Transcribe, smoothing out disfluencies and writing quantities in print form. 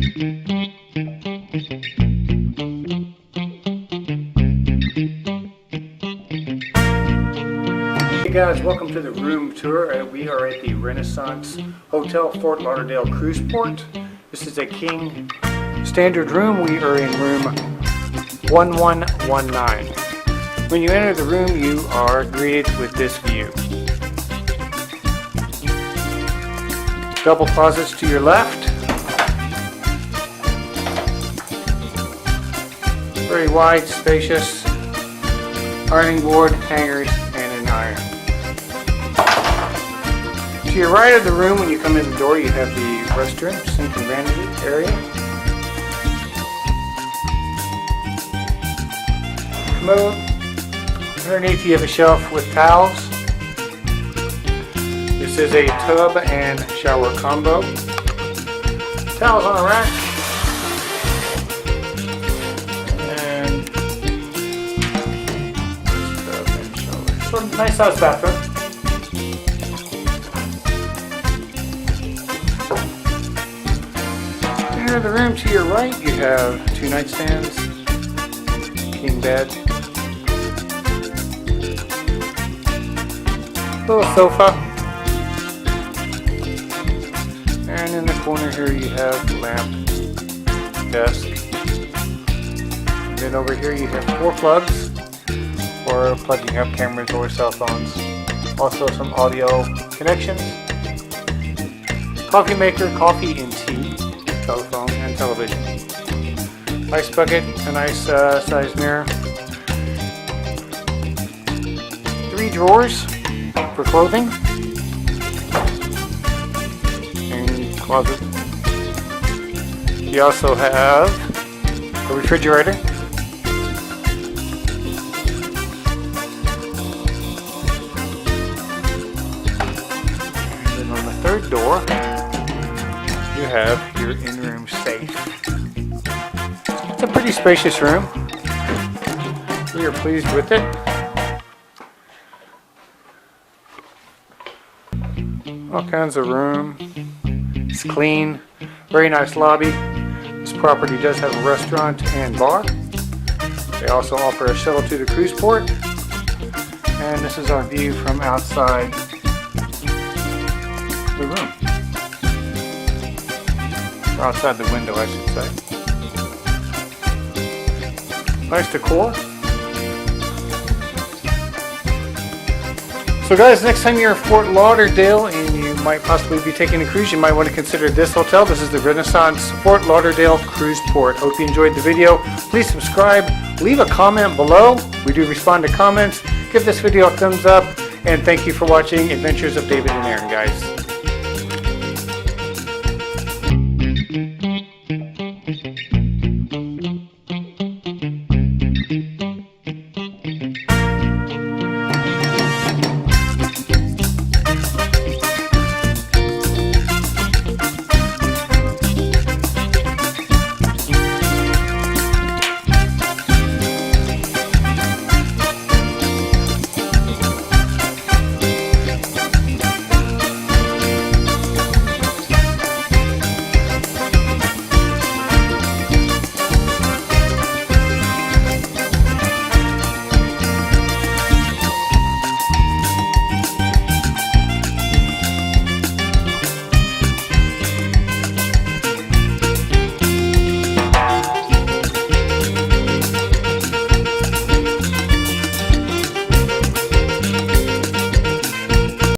Hey guys, welcome to the room tour. We are at the Renaissance Hotel Fort Lauderdale Cruise Port. This is a king standard room. We are in room 1119. When you enter the room, you are greeted with this view. Double closets to your left. Very wide, spacious ironing board, hangers, and an iron. To your right of the room, when you come in the door, you have the restroom, sink and vanity area. Commode. Underneath you have a shelf with towels. This is a tub and shower combo. Towels on a rack. And tub and shower. So nice size bathroom. Enter the room to your right. You have two nightstands, king bed, little sofa, and in the corner here you have the lamp, desk, and then over here you have 4 plugs for plugging up cameras or cell phones. Also some audio connections, coffee maker, coffee and tea, telephone and television, ice bucket, a nice size mirror, 3 drawers for clothing, and closet. You also have a refrigerator, and then on the third door you have your in-room safe. It's a pretty spacious room. We are pleased with it. All kinds of room. It's clean. Very nice lobby. This property does have a restaurant and bar. They also offer a shuttle to the cruise port. And this is our view from outside the room. Or outside the window, I should say. Nice decor. So guys, next time you're in Fort Lauderdale and you might possibly be taking a cruise, you might want to consider this hotel. This is the Renaissance Fort Lauderdale Cruise Port. Hope you enjoyed the video. Please subscribe. Leave a comment below. We do respond to comments. Give this video a thumbs up. And thank you for watching Adventures of David and Aaron, guys.